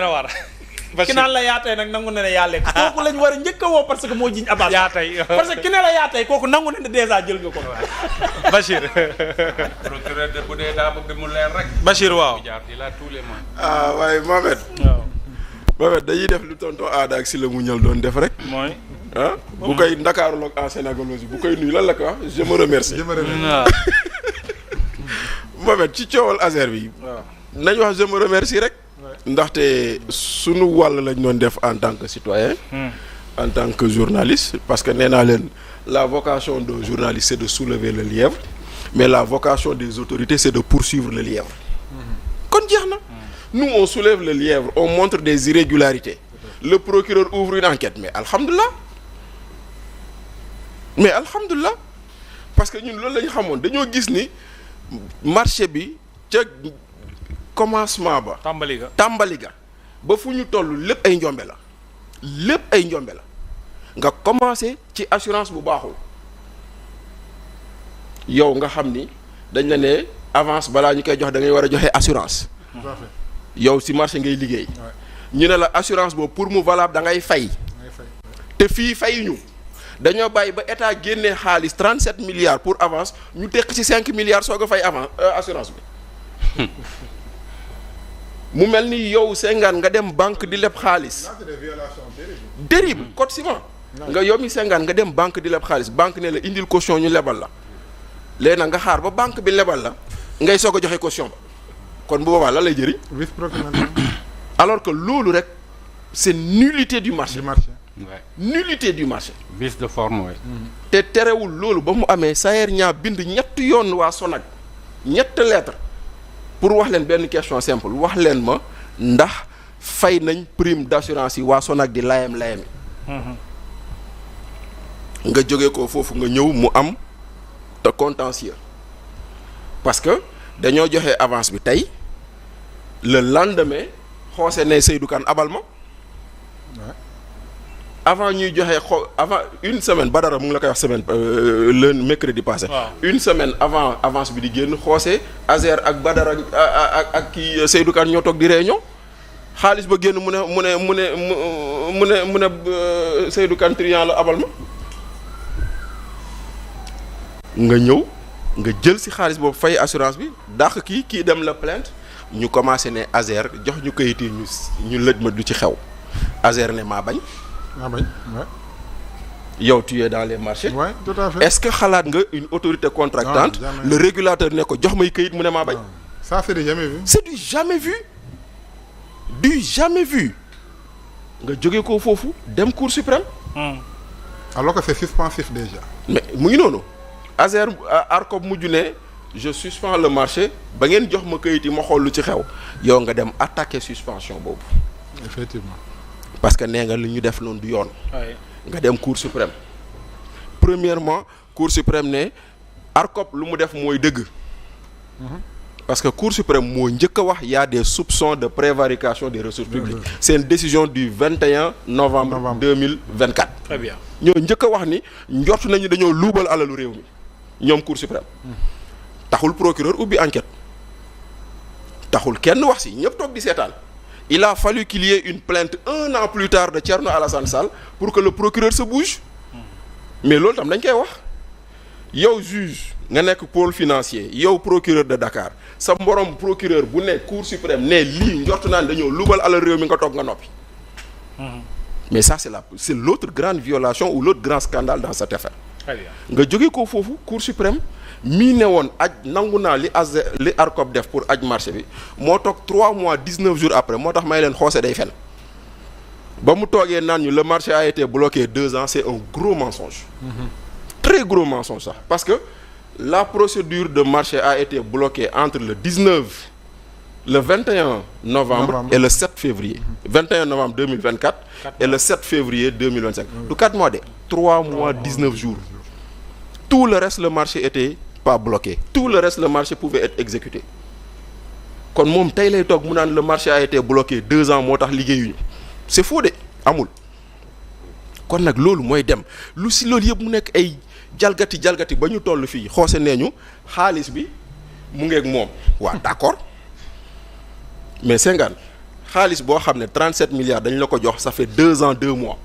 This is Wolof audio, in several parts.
ki naan la yaa tey nag nangu na ne yaa lekk kooku lañ war a njëkk a woo parce que moo jiñ Abass yaa tey parce que ki ne la yaa tey kooku nangu na ne déjà jël nga ko. Bachir. procureur de bu dee daa bëgg mu leer rek. Bachir waaw. il a tous les moyens. waaye Mohamed. waaw. Mohamed dañuy def lu tonton Aada ak Sylla mu ñëw doon def rek. mooy. bu koy Ndakaaru loog en sénégalogie bu koy nuyu lan la ko wax je me remercie. waaw. Mohamed ci coowal Azer bi. waaw. nañ wax je me remercie rek. ndaxte sunu wàll lañ doon def en tant que citoyen. en tant que journaliste parce que nee naa leen la vocation d'un journaliste c'est de soulever le lièvre mais la vocation des autorités c'est de poursuivre le lièvre. kon jeex na. nous on soulève le lièvre on montre des irrégularités. le procureur ouvre une enquête mais alhamdulilah parce que ñun loolu la ñu xamoon dañoo gis ni marché bi ca commencement ba. tàmbali ga ba fu ñu toll lépp ay njombe la nga commencé ci assurance bu baaxul yow nga xam ni dañ la ne avance balaa ñu koy jox da ngay war a joxe assurance. yow si marché ngay liggéey. ñu ne la assurance boobu pour mu valable da ngay fay. te fii fayuñu dañoo bàyyi ba état génnee xaalis 37 milliards pour avance ñu tekk ci 5 milliards soog a fay avant assurance bi. mu mel ni yow Senghane nga dem banque di leb xaalis. terrible code ciment. nga yow mi Senghane nga dem banque di leb xaalis banque ne la indil caution ñu lebal la. léegi nag nga xaar ba banque bi lebal la ngay soog a joxe caution ba kon bu boobaa lan lay jëriñ. alors que loolu rek c'est nullité du marché. nullité du marché. vice de forme mooy. te terewul loolu ba mu amee Sayer ñaa bind ñett yoon waa Sonac ñett lettre pour wax leen benn question simple wax leen ma ndax fay nañ prime d'assurance yi waa Sonac di layam nga jóge ko foofu nga ñëw mu am te contentieux parce que dañoo joxe avance bi tey le lendemain xoose ne Seydou Kane abal ma avant ñuy joxe avant une semaine Badara mu ngi la koy wax semaine le mercredi passé. une semaine avant avance bi di génn xoose Azer ak Badara ak kii Seydou Kane ñoo toog di réunion xaalis ba génn mu ne Seydou Kane triant la abal ma nga ñëw nga jël si xaalis boobu fay assurance bi dàq kii dem la plainte ñu commencé ne Azer jox ñu kayit yi ñu lëj ma du ci xew Azer ne maa bañ. yow tu es dans les marchés. Ouais, tout à fait. Est-ce que xalaat nga une autorité contractante le régulateur ne ko jox may këyit mu ne maa bañ. ça c'est du jamais vu. c'est du jamais vu nga jóge ko foofu dem cour suprême. alors que c'est suspensif déjà. mais mu ngi noonu Azer ARCOP mujj ne je suspends le marché ba ngeen jox ma këyit yi ma xool lu ci xew yow nga dem attaquer suspension boobu. effectivement. parce que nee nga li ñu def noonu du yoon. nga dem cour suprême premièrement cour suprême ne ARCOP lu mu def mooy dëgg. parce que cour suprême moo njëkk a wax y a des soupçons de prévarication des ressources publiques. c'est une décision du 21 novembre 2024. très bien ñoo njëkk a wax ni njort nañu dañoo luubal alalu réew mi ñoom cour suprême. taxul procureur ubbi enquête taxul kenn wax si ñëpp toog di seetaan. il a fallu qu'il y ait une plainte 1 an plus tard de Thierno Alassane Sall pour que le procureur se bouge. mais loolu tam dañ koy wax yow juge nga nekk pôle financier yow procureur de Dakar sa mborom procureur bu nekk cour suprême ne lii njort naan dañoo lubal alal réew mi nga toog nga noppi. mais ça c'est l'autre grande violation ou l'autre grand scandale dans cette affaire. nga jóge ko foofu cour suprême mii ne woon nangu naa li ARCOP def pour aj marché bi moo toog 3 mois 19 jours après moo tax may leen xoose day fen ba mu toogee naan ñu le marché a été bloqué 2 ans c'est un gros mensonge. très gros mensonge sax parce que la procédure de marché a été bloquée entre le 21 novembre et le 7 février 21 novembre 2024 et le 7 février 2025 du 4 mois de 3 mois 19 jours tout le reste le marché était pas bloqué tout le reste le marché pouvait être exécuté kon moom tey lay toog mu naan le marché a été bloqué 2 ans moo tax liggéeyuñu c'est faux de amul kon nag loolu mooy dem lu si loolu yëpp mu nekk ay jalgati ba ñu toll fii xoose nee ñu xaalis bi mu ngeeg moom waaw d'accord mais Senghane xaalis boo xam ne 37 milliards dañ la ko jox ça fait 2 ans 2 mois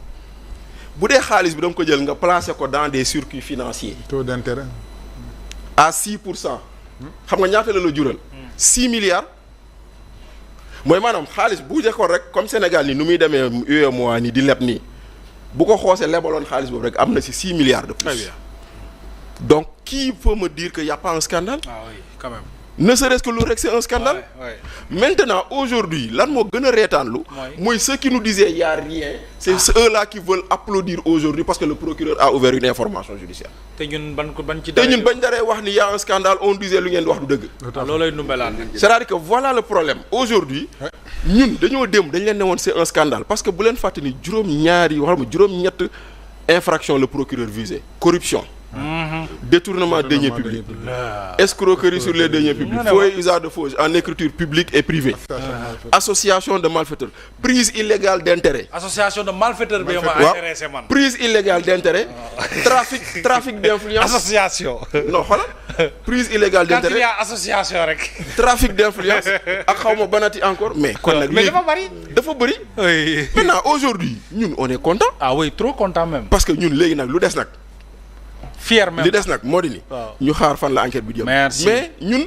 bu dee xaalis bi da nga ko jël nga placer ko dans des circuits financiers taux d'intérêt. à 6%. xam nga ñaata la jural. 6 milliards. mooy maanaam xaalis bu jëkkoon rek comme Sénégal ni nu muy demee UEMOA ni di leb nii bu ko xoosee lebaloon xaalis boobu rek am na ci 6 milliards de plus. Très bien. Donc qui peut me dire qu'il n'y a pas un scandale? Ah oui, quand même. Ne serait-ce que loolu rek c'est un scandale. Ouais. Maintenant aujourd'hui lan moo gën a reetaanlu mooy ceux qui nous disaient il y a rien c'est eux-là qui veulent applaudir aujourd'hui parce que le procureur a ouvert une information judiciaire. te ñun bañ ci. te ñun bañ daree wax ni y a un scandale on disait lu ngeen di wax du dëgg. loolay numbelaat. c'est-à-dire que voilà le problème aujourd'hui ñun dañoo dem dañ leen ne woon c'est un scandale parce que bu leen fàtte ni juróom-ñaari wax ma juróom-ñett infraction le procureur visé corruption. Détournement de deniers publics, escroquerie sur les deniers publics, faux et usage de faux en écriture publique et privée, association de malfaiteurs, prise illégale d'intérêt. Association de malfaiteurs bi ma intéressé man. Prise illégale d'intérêt, trafic d'influence. Association. Non, voilà. Prise illégale Quand il y d'intérêt, a association rek. trafic d'influence ak xawma banati encore mais kon nag Mais dafa bari. dafa bëri. Oui. Maintenant aujourd'hui ñun on est content Ah oui, trop content même. parce que ñun léegi nag lu des nag Fier même. li des nag moo di ni Waaw. ñu xaar fan la enquête bi jëm. Merci. Mais ñun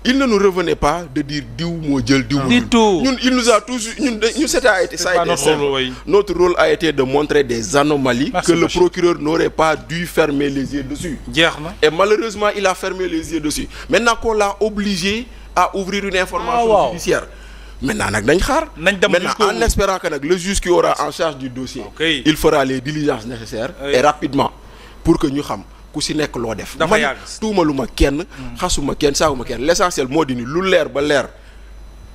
il ne nous revenait pas de dire diw moo jël diw. Du tout. ñun il nous a tous ñun ça a été pas notre simple. rôle, oui. Notre rôle a été de montrer des anomalies Merci, que le Bachir. procureur n'aurait pas dû fermer les yeux dessus. Jeex na. Et malheureusement il a fermé les yeux dessus maintenant qu'on l'a obligé à ouvrir une information Ah, waaw. judiciaire. Maintenant nag nañ xaar. Nañ dem Maintenant jusqu'au en bout. espérant que nag le juge qui aura en charge du dossier. Ok. Il fera les diligences nécessaires. Oui. Et rapidement pour que ñu xam ku si nekk loo def. Dafa yàgg. tuumaluma kenn xasuma kenn saaguma kenn l'essentiel moo di ni lu leer ba leer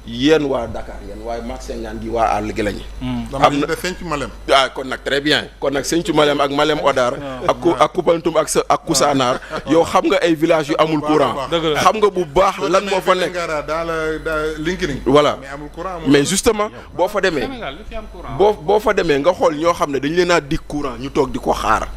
yéen waa Dakar yéen waaye Max Senghane gi waa àll gi lañu. dama leen di def Sëñ Malem. ah kon nag très bien kon nag Sëñcu Malem ak Malem Odar ak Koupantoum ak Koussanar yow xam nga ay villages yu amul courant. Dëgg la. xam nga bu baax lan moo fa nekk. dans Linkiring. Voilà mais amul courant amul mais justement boo fa demee Sénégal li fi am courant. boo fa demee nga xool ñoo xam ne dañ leen a dig courant ñu toog di ko xaar.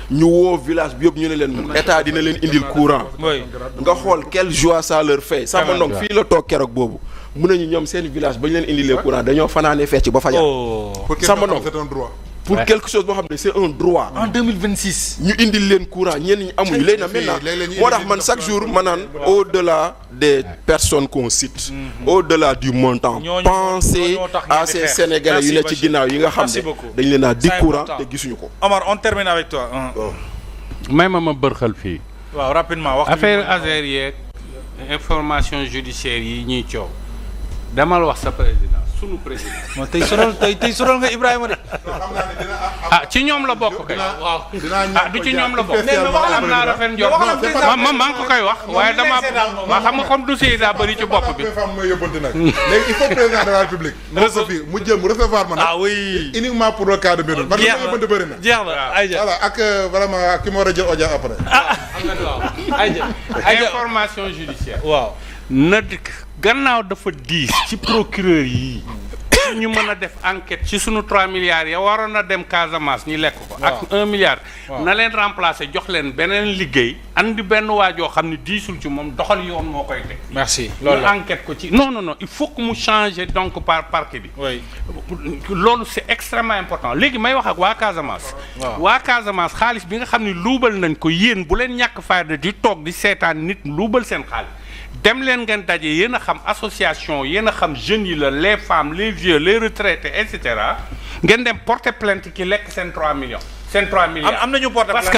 ñu woo village bi yëpp ñu ne leen état dina leen indil courant. Oui. nga xool quelle joie ça leur fait. Samba Ndong fii la toog keroog boobu mun nañu ñoom seen village ba ñu leen indilee courant dañoo fanaanee fecc ba fajar. Oh. pour quelque Samba chose Ndong. c'est un droit. pour quelque chose boo xam ne c'est un droit. En 2026. ñu indil leen courant ñenn ñi amuñu léegi nag maintenant léeg-léeg ñu moo tax indi man chaque jour ma naan au-delà des personnes qu'on cite. au-delà du montant. Ñooñu pensez ñoo tax à ngeen di ces xeex. Sénégalais yu ne Merci, ci ginnaaw yi nga xam Merci ne beaucoup. dañ leen a dig C'est courant important. te gisuñu ko. Omar, on termine avec toi. may ma bërxal fii. waaw rapidement wax. affaire Azer yeeg information judiciaire yi ñuy coow. demal wax sa président sunu président. moom tey soral nga Ibrahima de. xam naa ne dina ah ci ñoom la bokk kay. waaw dinaa du ci ñoom la bokk. spécialement am naa rafet njort. ma maa ngi ko koy wax. waaye dama waa xam nga comme dossier yi daa bëri ci bopp bi. femme mooy yóbbante nag léegi il faut président de la République moo ko fii mu jël mu recevoir ma nag Ah oui. uniquement pour le cas de Médoune parce que ma yóbbante bëri na jeex na Aïcha. voilà ak vraiment ak ki ma war a jël audience après Aïcha. information judiciaire. waaw. na gannaaw dafa diis ci procureur yi ñu mën a def enquête ci sunu 3 milliards ya waroon na dem Casamance ñi lekk ko. ak 1 milliard. na leen remplacer jox leen beneen liggéey. andi benn waajoo xam ne diisul ci moom doxal yoon moo koy teg. Merci. loolu enquête ko ci non il faut que mu changer donc parquet bi. Oui. loolu c'est extrêmement important léegi may wax ak waa Casamance. waa Casamance xaalis bi nga xam ne luubal nañ ko yéen bu leen ñàkk fayda di toog di seetaan nit luubal seen xaalis. dem leen ngeen daje yéen a xam association yéen a xam jeunes yi la les femmes les vieux les retraités et cetera ngeen dem porter plainte ki lekk seen 3 millions. seen 3 milliards am nañu porter plainte.